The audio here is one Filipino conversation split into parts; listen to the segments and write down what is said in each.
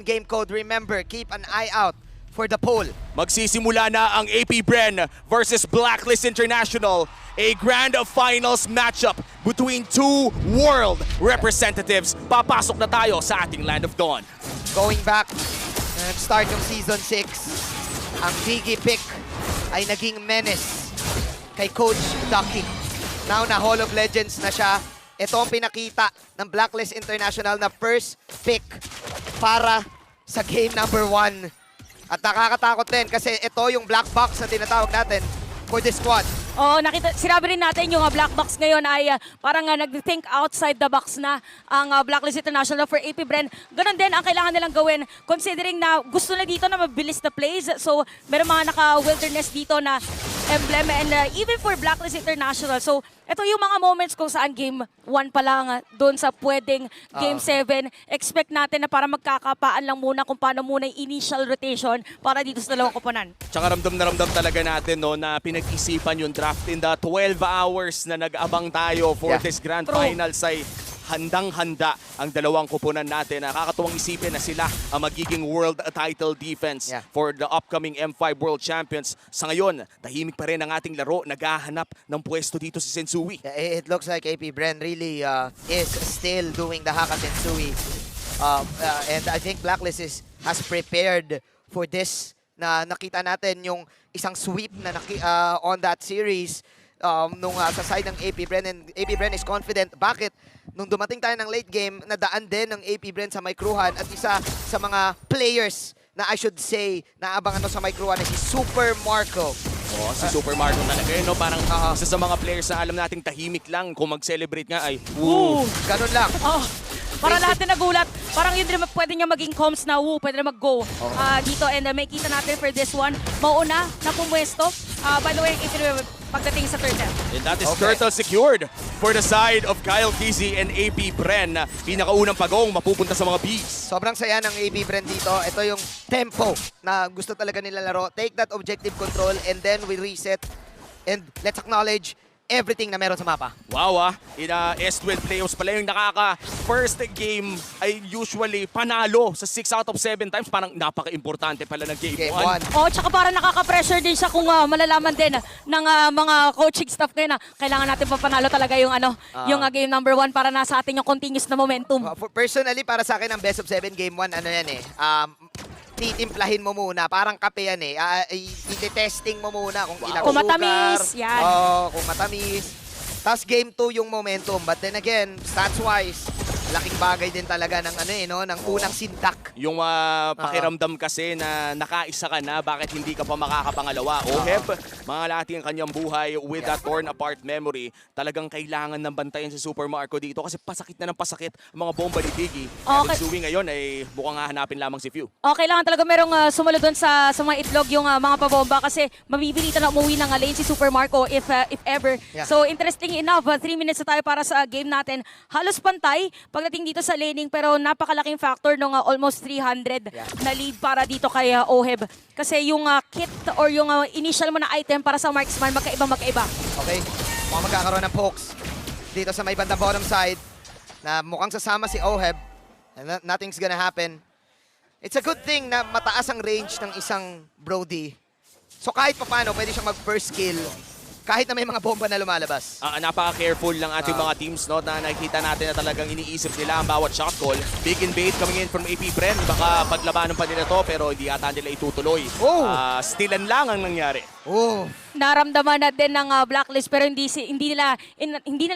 Game code, remember, keep an eye out for the poll. Magsisimula na ang AP Bren versus Blacklist International, a grand finals matchup between two world representatives. Papasok na tayo sa ating Land of Dawn. Going back, start ng Season 6, ang Biggie pick ay naging menace kay Coach Ducky. Now na Hall of Legends na siya, ito ang pinakita ng Blacklist International na first pick para sa game number 1. At nakakatakot din kasi ito yung black box na tinatawag natin for this squad. Oo, sinabi rin natin yung black box ngayon ay parang nag-think outside the box na ang Blacklist International for AP Bren. Ganon din ang kailangan nilang gawin considering na gusto na dito na mabilis na plays. So, meron mga naka-wilderness dito na emblem and even for Blacklist International. So, ito yung mga moments kung saan game 1 pa lang doon sa pwedeng game 7. Expect natin na para magkakapaan lang muna kung paano muna yung initial rotation para dito sa dalawang koponan. Tsaka ramdam na ramdam talaga natin no, na pinag-isipan yung draft in the 12 hours na nag-abang tayo for this grand finals ay handang-handa ang dalawang koponan natin. Nakakatuwang isipin na sila ang magiging world title defense for the upcoming M5 World Champions. Sa ngayon, tahimik pa rin ang ating laro. Naghahanap ng pwesto dito si Sensui. It looks like AP Bren really is still doing the hack at Sensui. And I think Blacklist has prepared for this. Na nakita natin yung isang sweep na on that series sa side ng AP Bren, and AP Bren is confident. Bakit? Nung dumating tayo ng late game, nadaan din ng AP Bren sa Micruhan at isa sa mga players na I should say naabangan mo sa Micruhan ay si Super Marco. Oh, si Super Marco talaga yun, no? Parang isa sa mga players na alam nating tahimik lang kung mag-celebrate nga ay Ganun lang. Para lahat na nagulat, parang yun din pwede niya maging comms na pwede na mag-go dito. And may kita natin for this one, mauna na pumwesto. By the way, pagdating sa turtle. And that is turtle secured for the side of Kyle Kizzy and AP Bren. Pinakaunang pagong mapupunta sa mga Bs. Sobrang saya ng AP Bren dito. Ito yung tempo na gusto talaga nila laro. Take that objective control and then we reset. And let's acknowledge everything na meron sa mapa. Wow in S12 playoffs pala yung first game ay usually panalo sa 6 out of 7 times. Parang napaka-importante pala ng game 1. Oh, tsaka parang nakaka-pressure din siya kung malalaman din ng mga coaching staff ngayon na kailangan natin papanalo talaga yung yung game number 1 para nasa atin yung continuous na momentum. Personally, para sa akin ang best of 7 game 1, titimplahin mo muna. Parang kape yan i-testing mo muna kung ilang kung matamis, yan. Kung matamis. Tapos game 2 yung momentum. But then again, stats-wise, laking bagay din talaga ng ng unang sintak. Yung pakiramdam kasi na nakaisa ka na, bakit hindi ka pa makakapangalawa? Oheb, mga lati ang kanyang buhay with that torn apart memory. Talagang kailangan ng bantayan si Super Marco dito kasi pasakit na ng pasakit ang mga bomba ni Biggie. Sensui ngayon ay mukhang hahanapin lamang si Few. Kailangan talaga merong sumunod doon sa mga itlog yung mga pabomba kasi mabibilitan na umuwi ng lane si Super Marco if ever. So interesting enough, 3 minutes na tayo para sa game natin. Halos pantay pagdating dito sa laning pero napakalaking factor ng almost 300 na lead para dito kay Oheb. Kasi yung kit or yung initial mo na item para sa marksman magkaiba. Okay, mukhang magkakaroon ng pokes dito sa may bandang bottom side na mukhang sasama si Oheb. And nothing's gonna happen. It's a good thing na mataas ang range ng isang Brody. So kahit paano, pwede siyang mag-first kill kahit na may mga bomba na lumalabas. Napaka-careful ng ating mga teams, no, na nakikita natin na talagang iniisip nila ang bawat shot call. Big and bait coming in from AP Bren. Baka paglabanan pa nila to pero hindi yata nila itutuloy. Stealan lang ang nangyari. Naramdaman na din ng Blacklist pero hindi nila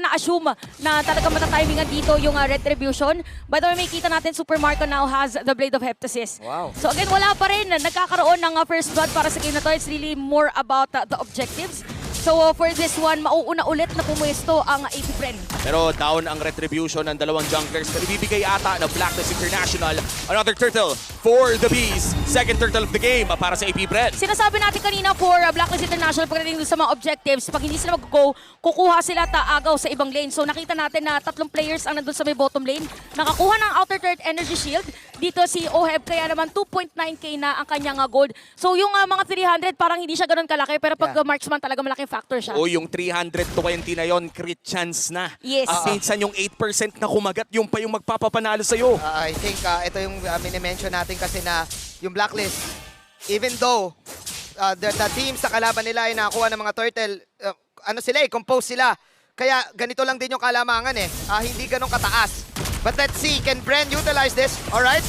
na-assume na talagang matatimingan dito yung Retribution. By the way, may kita natin Super Marco now has the Blade of Heptasis. So again, wala pa rin nagkakaroon ng first blood para sa game na to. It's really more about the objectives. So for this one, mauuna ulit na pumwesto ang AP Bren. Pero down ang Retribution ng dalawang junglers. Pero ibibigay ata ng Blacklist International. Another turtle for the Bees. Second turtle of the game para sa AP Bren. Sinasabi natin kanina for Blacklist International pagdating dun sa mga objectives, pag hindi sila mag-go, kukuha sila taagaw sa ibang lane. So nakita natin na 3 players ang nandun sa may bottom lane. Nakakuha ng outer third energy shield. Dito si Oheb, kaya naman 2.9k na ang kanyang gold. So yung mga 300 parang hindi siya ganun kalaki, pero pag marksman talaga malaking factor siya. O yung 320 na yon, crit chance na. Yes. At minsan yung 8% na kumagat, yung pa yung magpapapanalo sa'yo. I think ito yung mini-mention natin kasi na yung Blacklist, even though the teams sa kalaban nila ay nakakuha ng mga turtle, compose sila. Kaya ganito lang din yung kalamangan hindi ganun kataas. But let's see, can Bren utilize this? Alright,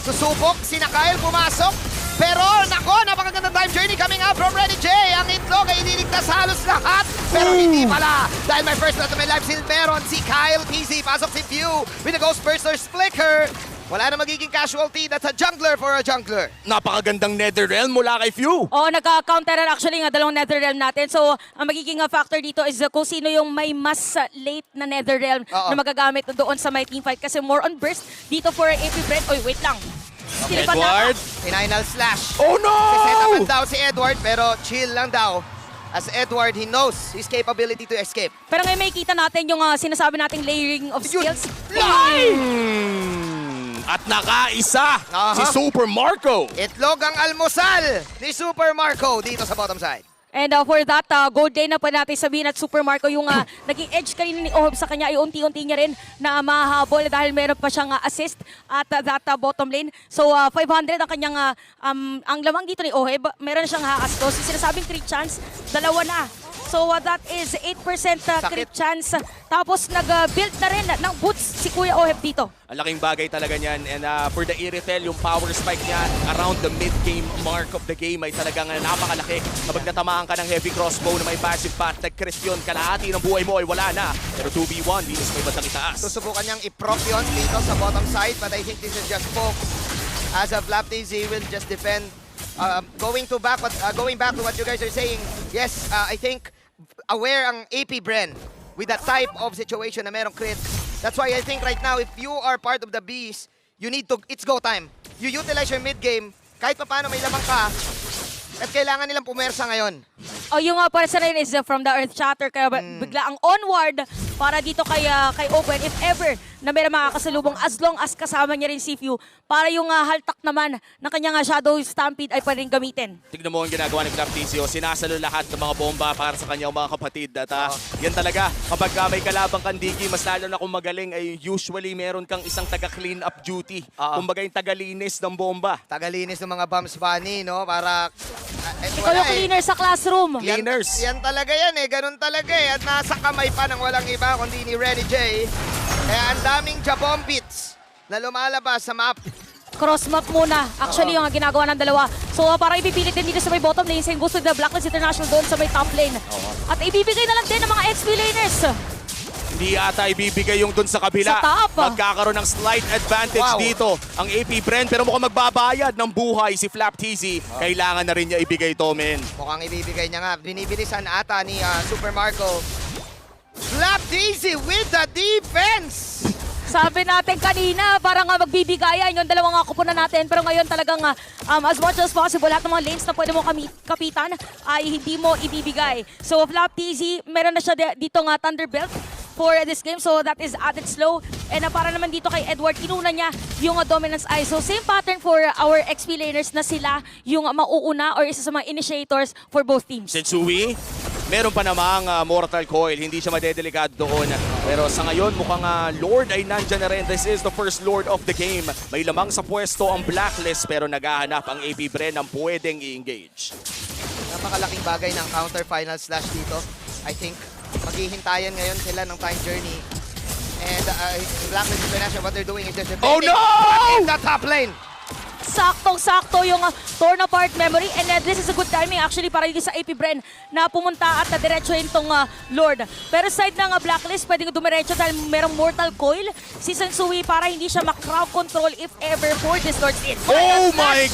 susubok, si Nakael pumasok. Pero nako, napakagandang time journey coming up from Renny J. Ang itlog ay iniligtas halos lahat. Pero hindi pala. Dahil may first blood to my life shield meron si Kyle PZ. Pasok si Few with the Ghost Burster's Flicker. Wala na magiging casualty. That's a jungler for a jungler. Napakagandang Netherrealm mula kay Few. Nagka-counter actually nga dalawang Netherrealm natin. So, ang magiging factor dito is kung sino yung may mas late na Netherrealm na magagamit doon sa may teamfight. Kasi more on burst dito for AP Bren. Oy, wait lang. Edward. Final slash. Oh no! Sisetapan daw si Edward pero chill lang daw. As Edward, he knows his capability to escape. Pero ngayon may kita natin yung sinasabi nating layering of skills. At nakaisa si Super Marco. Itlog ang almusal ni Super Marco dito sa bottom side. And for that, gold day na pa natin sabihin at Super Marco, yung naging edge kanina ni Oheb sa kanya ay unti-unti niya rin na mahabol dahil meron pa siyang assist at that bottom lane. So 500 ang kanyang, ang lamang dito ni Oheb, meron siyang hakas to. So sinasabing crit chance, dalawa na. So that is 8% crit chance. Tapos nag-build na rin ng boots si Kuya Oheb dito. Ang laking bagay talaga niyan. And for the Irithel, yung power spike niya around the mid-game mark of the game ay talagang napakalaki. Kapag natamaan ka ng heavy crossbow na may passive path, nag-crit yun, kalahati ng buhay mo ay wala na. Pero 2v1, Venus may batang itaas. Susubukan niyang i-proc yun dito sa bottom side, but I think this is just poke. As of LapTZ will just defend. Going back to what you guys are saying, yes, I think aware ang AP Bren with that type of situation na merong crit. That's why I think right now, if you are part of the Bees, you need to, it's go time. You utilize your mid-game, kahit pa paano may lamang ka, at kailangan nilang pumersa ngayon. Yung para sa rin is from the Earth Shatter, kaya bigla ang onward para dito kay Open, if ever na meron makakasalubong, as long as kasama niya rin si Few, para yung haltak naman ng kanyang Shadow Stampede ay pwedeng gamitin. Tignan mo ang ginagawa ni Flaptizio, sinasalo lahat ng mga bomba para sa kanyang mga kapatid. At yan talaga, kapag may kalabang kandigi, mas lalo na kung magaling, ay usually meron kang isang taga-clean up duty. Kumbaga yung tagalinis ng bomba. Tagalinis ng mga bombs funny, no? Para... Ikaw yung cleaner sa classroom. Cleaners. Yan talaga yan ganun talaga At nasa kamay pa ng walang iba kundi ni Renny J. Kaya ang daming Jabom beats na lumalabas sa map. Cross map muna. Actually, yung ginagawa ng dalawa. So, para ipipilit din dito sa may bottom lane, same gusto the Blacklist International doon sa may top lane. At ibibigay na lang din ng mga XP laners. Hindi ata ibibigay yung dun sa kabila. Sa top. Magkakaroon ng slight advantage dito ang AP Bren. Pero mukhang magbabayad ng buhay si Flaptizzy. Kailangan na rin niya ibigay to, men. Mukhang ibibigay niya nga. Binibilisan ata ni Super Marco. Flaptizzy with the defense! Sabi natin kanina, parang magbibigayan yung dalawang kupunan natin. Pero ngayon talagang as much as possible, lahat ng mga lanes na pwede mo kapitan ay hindi mo ibibigay. So Flaptizzy, meron na siya dito nga Thunderbelt for this game. So that is added slow. And para naman dito kay Edward, inuna niya yung Dominance Eye. So same pattern for our XP laners na sila yung mauuna or isa sa mga initiators for both teams. Setsui, meron pa namang Mortal Coil. Hindi siya madedelikado doon. Pero sa ngayon, mukhang Lord ay nandyan na rin. This is the first Lord of the game. May lamang sa pwesto ang Blacklist pero naghahanap ang AP Bren ng pwedeng i-engage. Napakalaking bagay ng counter final slash dito. I think maghihintayan ngayon sila ng time journey. And Blacklist International, what they're doing is just Oh no! in the top lane. Saktong-sakto yung torn apart memory, and this is a good timing actually para dito sa AP Bren na pumunta at diretso itong Lord. Pero side ng Blacklist, pwedeng dumiretso dahil merong Mortal Coil si Sensui para hindi siya mag-crowd control if ever for this Lord's in. Oh my!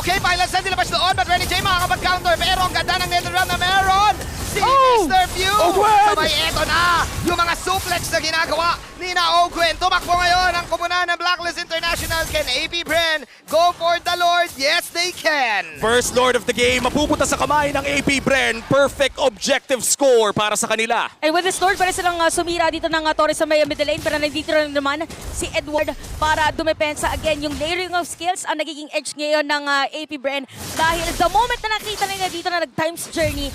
Okay, final set nilabas doon, but Renny J makakapag-counter. Pero ang ganda ng Netherrealm na meron Si Oh! Mr. Few! Ogwen! Sabay eto na yung mga suplex na ginagawa ni na Ogwen. Tumakbo ngayon ang kumunan ng Blacklist International. Can AP Bren go for the Lord? Yes, they can! First Lord of the game, mapupunta sa kamay ng AP Bren. Perfect objective score para sa kanila. And with this Lord, pwede silang sumira dito ng Torres sa may middle lane. Pero nandito rin naman si Edward para dumepensa. Again, yung layering of skills ang nagiging edge ngayon ng AP Bren. Dahil the moment na nakita nila dito na nag-times journey,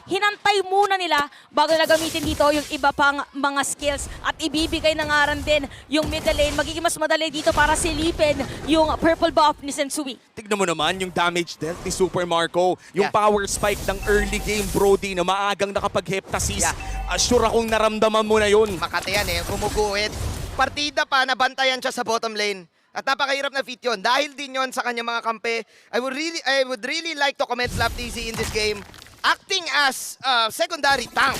hinantay muna nila bago nila gamitin dito yung iba pang mga skills at ibibigay na nga rin din yung middle lane. Magiging mas madali dito para silipin yung purple buff ni Sensui. Tignan mo naman yung damage dealt ni Super Marco. Yung Yeah. power spike ng early game, Brody, na maagang nakapag-heptasis. Yeah. Sure akong naramdaman mo na yun. Makati yan gumuguhit. Partida pa, nabantayan siya sa bottom lane. At napakahirap na feat yun. Dahil din yun sa kanyang mga kampe, I would really like to commend FlapTZ in this game. Acting as secondary tank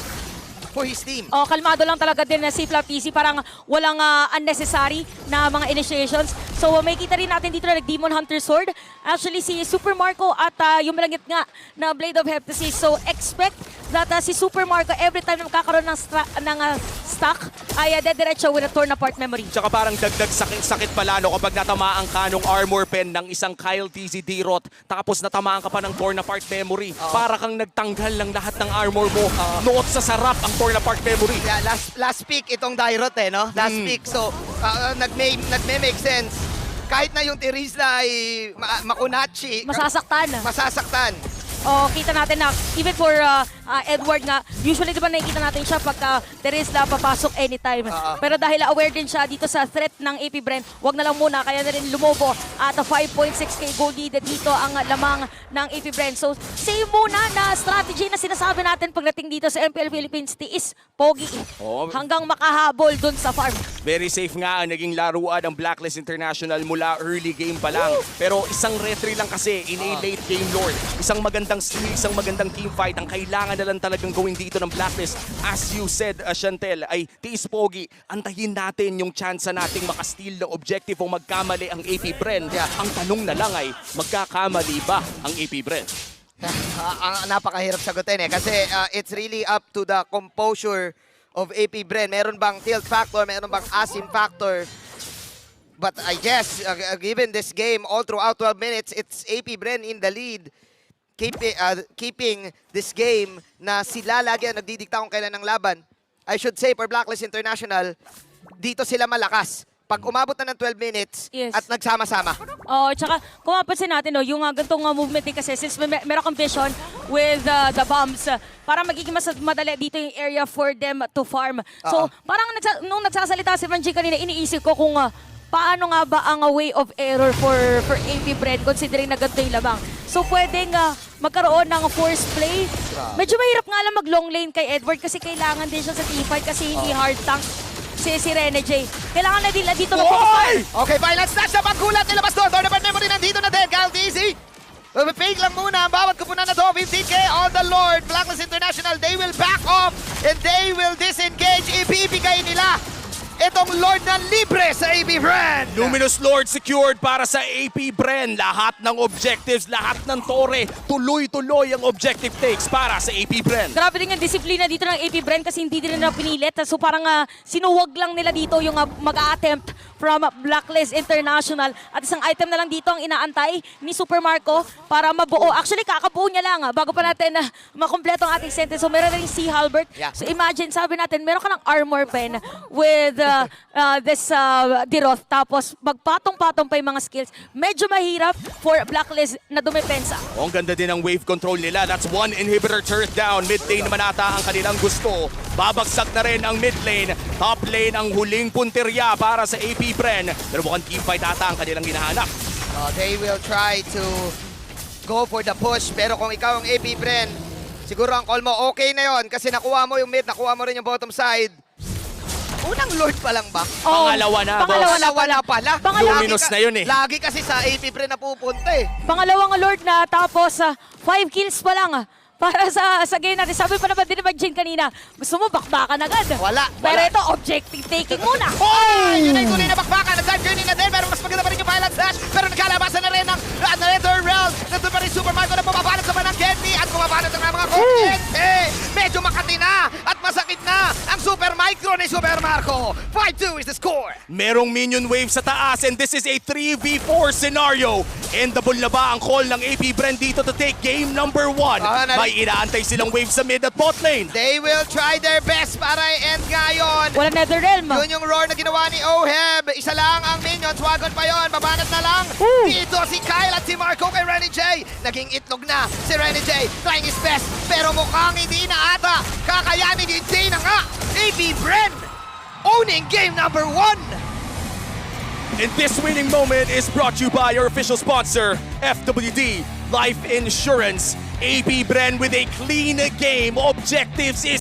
for his team. Oh, kalmado lang talaga din na si FlapTZ. Parang walang unnecessary na mga initiations. So may kita rin natin dito na nag-Demon Hunter Sword. Actually si Super Marco at yung malangit nga na Blade of Heptasis. So expect that si Super Marco every time na magkakaroon ng stock ay dediretso with a torn apart memory. Tsaka parang dagdag sakit pa lalo kapag natamaan ka nung armor pen ng isang Kyle TZ Dirot tapos natamaan ka pa ng torn apart memory. Para kang nagtanggal ng lahat ng armor mo. Noot sa sarap ang torn apart memory. Yeah, last pick itong Dairot no? Last pick. So, nagme-make sense. Kahit na yung Terizla ay makunachi, masasaktan. Oh, kita natin na even for Edward nga, usually di ba nakikita natin siya pagka Terizla papasok anytime. Pero dahil aware din siya dito sa threat ng AP Bren, wag na lang muna, kaya na rin lumobo at 5.6k gold lead dito ang lamang ng AP Bren. So, same muna na strategy na sinasabi natin pagdating dito sa MPL Philippines, tiis, pogi, hanggang makahabol dun sa farm. Very safe nga ang naging laruan ng Blacklist International mula early game pa lang. Pero isang retry lang kasi in a late game Lord. Isang magandang steal, isang magandang team fight ang kailangan na lang talagang gawin dito ng Blacklist. As you said, Chantel, ay tiis pogi. Antayin natin yung chance nating makasteal ng objective o magkamali ang AP Bren. Ang tanong na lang ay, magkakamali ba ang AP Bren? Napakahirap sagutin kasi it's really up to the composure of AP Bren. Meron bang tilt factor, meron bang asim factor? But I guess, given this game, all throughout 12 minutes, it's AP Bren in the lead. Keeping this game na sila lagi ang nagdidikta kung kailan ng laban. I should say, for Blacklist International, dito sila malakas. Pag umabot na ng 12 minutes at nagsama-sama. Oh, tsaka kung mapansin natin, yung ganitong movement din kasi since meron kang vision with the bombs, para magiging mas madali dito yung area for them to farm. So, parang nung nagsasalita si Ranji kanina, iniisip ko kung paano nga ba ang way of error for AP Bren considering na ganito yung labang. So, pwedeng magkaroon ng force play. Medyo mahirap nga lang mag-long lane kay Edward kasi kailangan din siya sa teamfight kasi hindi hard tank si Rene J. Kailangan na din dito na Okay, violent snatch na pagkulat nila Bastos. Torn apart memory nandito na din. Kyle TZ. Fake lang muna ang bawat kupunan na to. 15k on the Lord. Blacklist International, they will back off and they will disengage. Ibibigay nila itong Lord na libre sa AP Bren. Luminous Lord secured para sa AP Bren. Lahat ng objectives, lahat ng tore, tuloy-tuloy ang objective takes para sa AP Bren. Grabe din ang disiplina dito ng AP Bren kasi hindi din nila pinilit. So parang sinuwag lang nila dito yung mag-a-attempt from Blacklist International. At isang item na lang dito ang inaantay ni Super Marco para mabuo. Actually, kakabuo niya lang bago pa natin makompleto ang ating sentence. So meron na rin si Halbert. Yeah. So imagine, sabi natin, meron ka ng armor pen with this Diroth. Tapos magpatong-patong pa yung mga skills. Medyo mahirap for Blacklist na dumepensa. Ang ganda din ang wave control nila. That's one inhibitor turret down. Mid lane naman ata ang kanilang gusto. Babagsak na rin ang mid lane. Top lane ang huling punteriya para sa AP Bren. Pero mukhang teamfight ata ang kanilang hinahanap. They will try to go for the push. Pero kung ikaw ang AP Bren, siguro ang call mo, okay na yon kasi nakuha mo yung mid, nakuha mo rin yung bottom side. Unang Lord pa lang ba? Pangalawa na, boss. Pangalawa na pala. Luminous na yun eh. Lagi kasi sa AP Bren na pupunta eh. Pangalawang Lord na tapos 5 kills pa lang para sa game natin. Sabi pa naman din naman Jin kanina, gusto mo bakbakan agad. Wala. Pero ito, objective taking muna. Yun ay tuloy na bakbakan. Nag-time journey na din. Pero mas maganda pa rin yung violent slash. Pero nagkalabasan na rin ng Nether Realm. Nandun pa rin Super Marco na pumapalat sa manang Kenny. At pumapalat ang mga Kenny. 5-2 is the score. Merong minion wave sa taas and this is a 3v4 scenario. Endable na ba ang call ng AP Bren dito to take game number 1? May inaantay silang wave sa mid at bot lane. They will try their best para i-end ngayon. Wala Netherrealm. Yun yung roar na ginawa ni Oheb. Isa lang ang minions. Wagon pa yon. Babanat na lang. Dito si Kyle at si Marco kay Renny J. Naging itlog na si Renny J. Trying his best. Pero mukhang hindi na ata. Kakayanin, hindi na nga. AP Bren owning game number 1. And this winning moment is brought to you by our official sponsor, FWD Life Insurance. AP Bren with a clean game. Objectives is